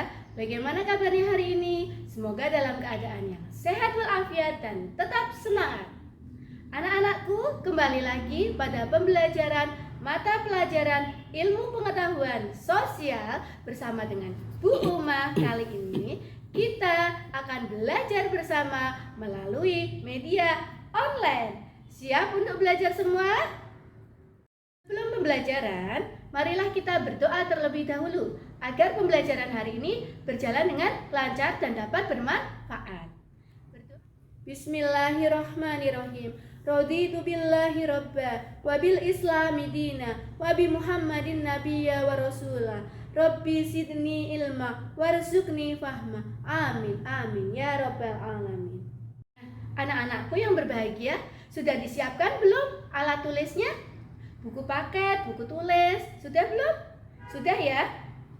kabar? Bagaimana kabarnya hari ini? Semoga dalam keadaan yang sehat walafiat dan tetap semangat. Anak-anakku, kembali lagi pada pembelajaran mata pelajaran ilmu pengetahuan sosial bersama dengan Bu Uma. Kali ini kita akan belajar bersama melalui media online. Siap untuk belajar semua? Sebelum pembelajaran, marilah kita berdoa terlebih dahulu agar pembelajaran hari ini berjalan dengan lancar dan dapat bermanfaat. Bismillahirrahmanirrahim. Raditu billahi rabba wa bil islami dina wa bi Muhammadin nabiyya wa rasula. Rabbi sidni ilma warzuqni fahma. Amin amin ya rabbal alamin. Anak-anakku yang berbahagia, sudah disiapkan belum alat tulisnya? Buku paket, buku tulis, sudah belum? Sudah ya?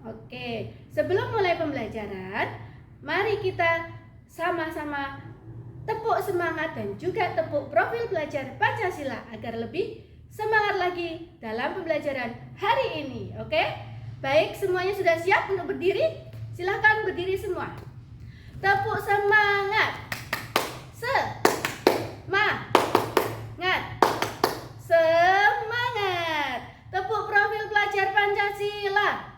Oke, sebelum mulai pembelajaran, mari kita sama-sama tepuk semangat dan juga tepuk profil belajar Pancasila agar lebih semangat lagi dalam pembelajaran hari ini. Oke? Baik, semuanya sudah siap untuk berdiri? Silahkan berdiri semua. Tepuk semangat. Tepuk profil pelajar Pancasila.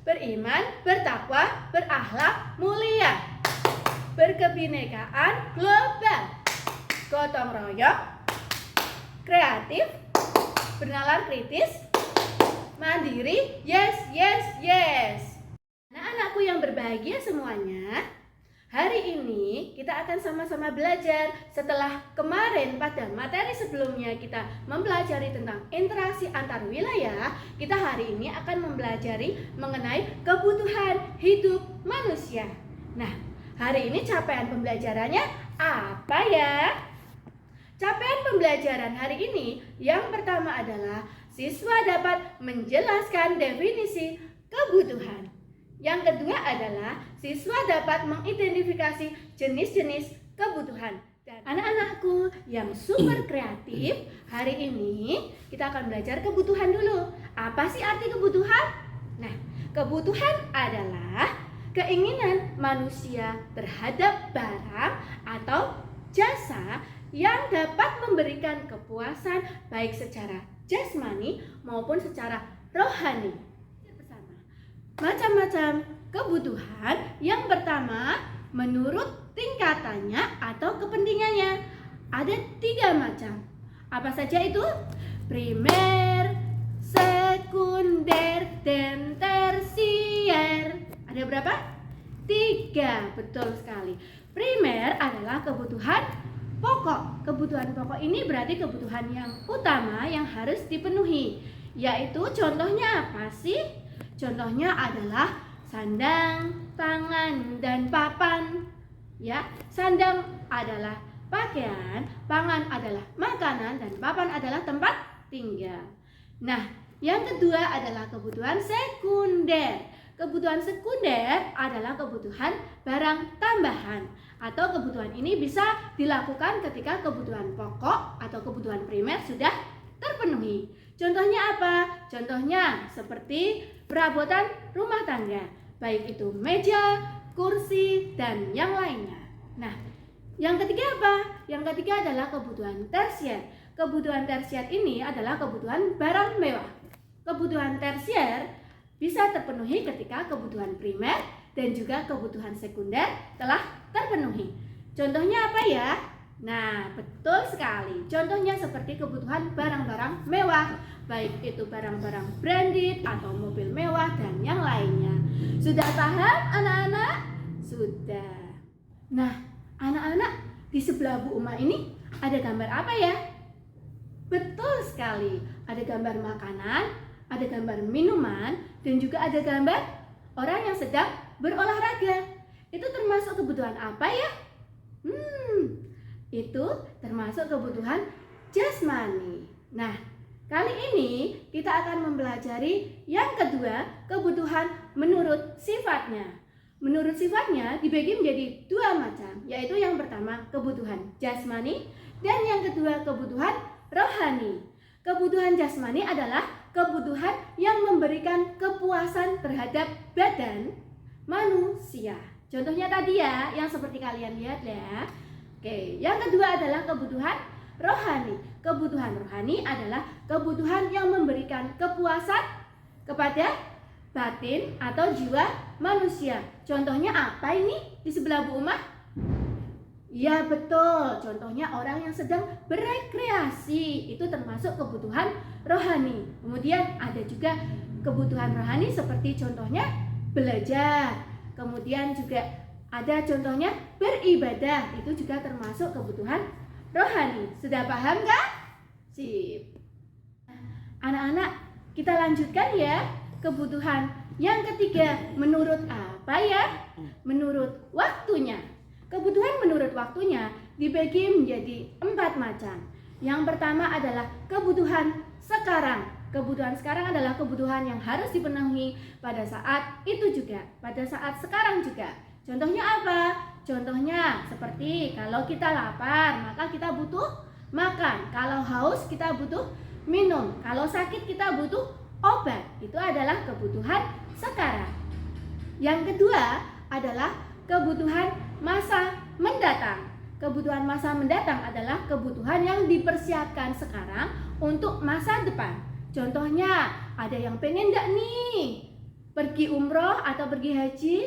Beriman, bertakwa, berakhlak mulia, berkebinekaan global, gotong royong, kreatif, bernalar kritis, mandiri, yes, yes, yes. Anak-anakku yang berbahagia semuanya, hari ini kita akan sama-sama belajar. Setelah kemarin pada materi sebelumnya kita mempelajari tentang interaksi antar wilayah, kita hari ini akan mempelajari mengenai kebutuhan hidup manusia. Nah, hari ini capaian pembelajarannya apa ya? Capaian pembelajaran hari ini yang pertama adalah siswa dapat menjelaskan definisi kebutuhan. Yang kedua adalah siswa dapat mengidentifikasi jenis-jenis kebutuhan. Dan anak-anakku yang super kreatif, hari ini kita akan belajar kebutuhan dulu. Apa sih arti kebutuhan? Nah, kebutuhan adalah keinginan manusia terhadap barang atau jasa yang dapat memberikan kepuasan baik secara jasmani maupun secara rohani. Macam-macam kebutuhan. Yang pertama, menurut tingkatannya atau kepentingannya. Ada 3 macam. Apa saja itu? Primer, sekunder, dan tersier. Ada berapa? 3, betul sekali. Primer adalah kebutuhan pokok. Kebutuhan pokok ini berarti kebutuhan yang utama yang harus dipenuhi. Yaitu contohnya apa sih? Contohnya adalah sandang, pangan, dan papan. Ya, sandang adalah pakaian, pangan adalah makanan, dan papan adalah tempat tinggal. Nah, yang kedua adalah kebutuhan sekunder. Kebutuhan sekunder adalah kebutuhan barang tambahan, atau kebutuhan ini bisa dilakukan ketika kebutuhan pokok atau kebutuhan primer sudah terpenuhi. Contohnya apa? Contohnya seperti perabotan rumah tangga, baik itu meja, kursi, dan yang lainnya. Nah, yang ketiga apa? Yang ketiga adalah kebutuhan tersier. Kebutuhan tersier ini adalah kebutuhan barang mewah. Kebutuhan tersier bisa terpenuhi ketika kebutuhan primer dan juga kebutuhan sekunder telah terpenuhi. Contohnya apa ya? Nah, betul sekali. Contohnya seperti kebutuhan barang-barang mewah, baik itu barang-barang branded atau mobil mewah dan yang lainnya. Sudah paham anak-anak? Sudah. Nah, anak-anak, di sebelah Bu Uma ini ada gambar apa ya? Betul sekali. Ada gambar makanan, ada gambar minuman, dan juga ada gambar orang yang sedang berolahraga. Itu termasuk kebutuhan apa ya? Itu termasuk kebutuhan jasmani. Nah, kali ini kita akan mempelajari yang kedua, kebutuhan menurut sifatnya. Menurut sifatnya dibagi menjadi 2 macam, yaitu yang pertama kebutuhan jasmani dan yang kedua kebutuhan rohani. Kebutuhan jasmani adalah kebutuhan yang memberikan kepuasan terhadap badan, manusia. Contohnya tadi ya, yang seperti kalian lihat ya. Oke, yang kedua adalah kebutuhan rohani. Kebutuhan rohani adalah kebutuhan yang memberikan kepuasan kepada batin atau jiwa manusia. Contohnya apa ini di sebelah Bu Uma? Ya betul, contohnya orang yang sedang berekreasi, itu termasuk kebutuhan rohani. Kemudian ada juga kebutuhan rohani seperti contohnya belajar. Kemudian juga ada contohnya beribadah, itu juga termasuk kebutuhan rohani. Sudah paham nggak? Sip. Anak-anak, kita lanjutkan ya. Kebutuhan yang ketiga, menurut apa ya? Menurut waktunya. Kebutuhan menurut waktunya dibagi menjadi 4 macam. Yang pertama adalah kebutuhan sekarang. Kebutuhan sekarang adalah kebutuhan yang harus dipenuhi pada saat itu juga, pada saat sekarang juga. Contohnya apa? Contohnya seperti kalau kita lapar, maka kita butuh makan. Kalau haus, kita butuh minum. Kalau sakit, kita butuh obat. Itu adalah kebutuhan sekarang. Yang kedua adalah kebutuhan masa mendatang. Kebutuhan masa mendatang adalah kebutuhan yang dipersiapkan sekarang untuk masa depan. Contohnya, ada yang pengen gak nih pergi umroh atau pergi haji?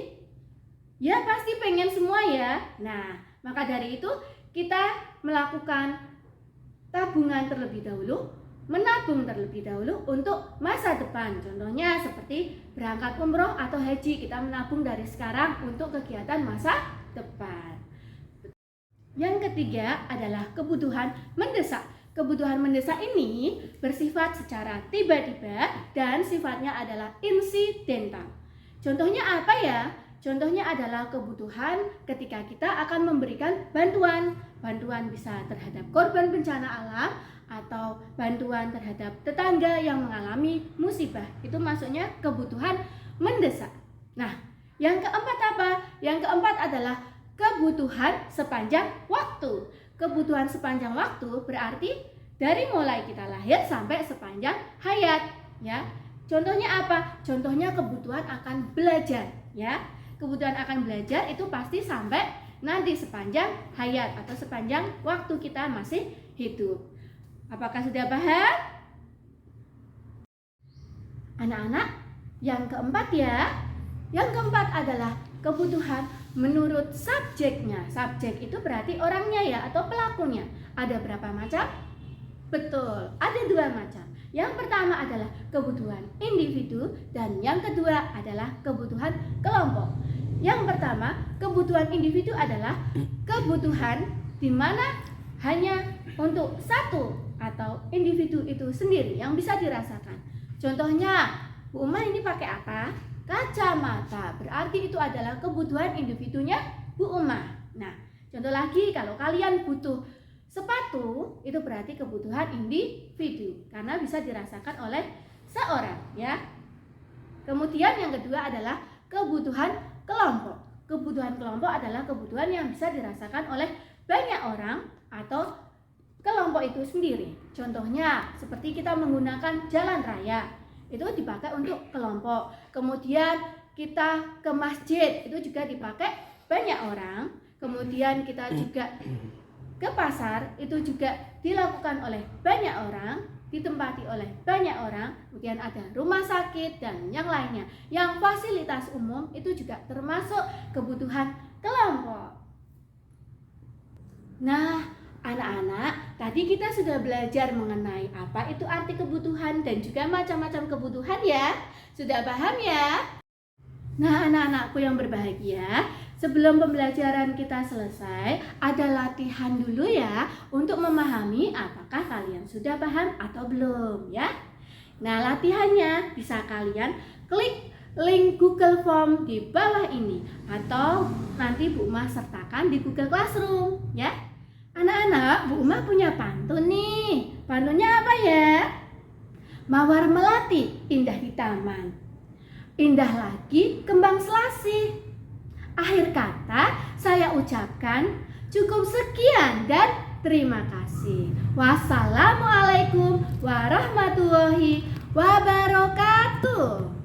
Ya pasti pengen semua ya. Nah, maka dari itu kita melakukan tabungan terlebih dahulu, menabung terlebih dahulu untuk masa depan. Contohnya seperti berangkat umroh atau haji, kita menabung dari sekarang untuk kegiatan masa depan. Yang ketiga adalah kebutuhan mendesak. Kebutuhan mendesak ini bersifat secara tiba-tiba dan sifatnya adalah insidental. Contohnya apa ya? Contohnya adalah kebutuhan ketika kita akan memberikan bantuan. Bantuan bisa terhadap korban bencana alam atau bantuan terhadap tetangga yang mengalami musibah. Itu maksudnya kebutuhan mendesak. Nah, yang keempat apa? Yang keempat adalah kebutuhan sepanjang waktu. Kebutuhan sepanjang waktu berarti dari mulai kita lahir sampai sepanjang hayat, ya. Contohnya apa? Contohnya kebutuhan akan belajar, ya. Kebutuhan akan belajar itu pasti sampai nanti sepanjang hayat atau sepanjang waktu kita masih hidup. Apakah sudah paham? Anak-anak, yang keempat ya. Yang keempat adalah kebutuhan menurut subjeknya. Subjek itu berarti orangnya ya atau pelakunya. Ada berapa macam? Betul, ada 2 macam. Yang pertama adalah kebutuhan individu dan yang kedua adalah kebutuhan kelompok. Yang pertama, kebutuhan individu adalah kebutuhan di mana hanya untuk satu atau individu itu sendiri yang bisa dirasakan. Contohnya, Bu Uma ini pakai apa? Kacamata. Berarti itu adalah kebutuhan individunya Bu Uma. Nah, contoh lagi, kalau kalian butuh sepatu, itu berarti kebutuhan individu karena bisa dirasakan oleh seorang, ya. Kemudian yang kedua adalah kebutuhan kelompok. Kebutuhan kelompok adalah kebutuhan yang bisa dirasakan oleh banyak orang atau kelompok itu sendiri. Contohnya seperti kita menggunakan jalan raya, itu dipakai untuk kelompok. Kemudian kita ke masjid, itu juga dipakai banyak orang. Kemudian kita juga ke pasar, itu juga dilakukan oleh banyak orang, ditempati oleh banyak orang. Kemudian ada rumah sakit dan yang lainnya. Yang fasilitas umum itu juga termasuk kebutuhan kelompok. Nah, anak-anak, tadi kita sudah belajar mengenai apa itu arti kebutuhan dan juga macam-macam kebutuhan ya. Sudah paham ya? Nah, anak-anakku yang berbahagia, sebelum pembelajaran kita selesai, ada latihan dulu ya untuk memahami apakah kalian sudah paham atau belum ya. Nah, latihannya bisa kalian klik link Google Form di bawah ini atau nanti Bu Uma sertakan di Google Classroom ya. Anak-anak, Bu Uma punya pantun nih. Pantunnya apa ya? Mawar melati indah di taman, indah lagi kembang selasih. Akhir kata saya ucapkan cukup sekian dan terima kasih. Wassalamualaikum warahmatullahi wabarakatuh.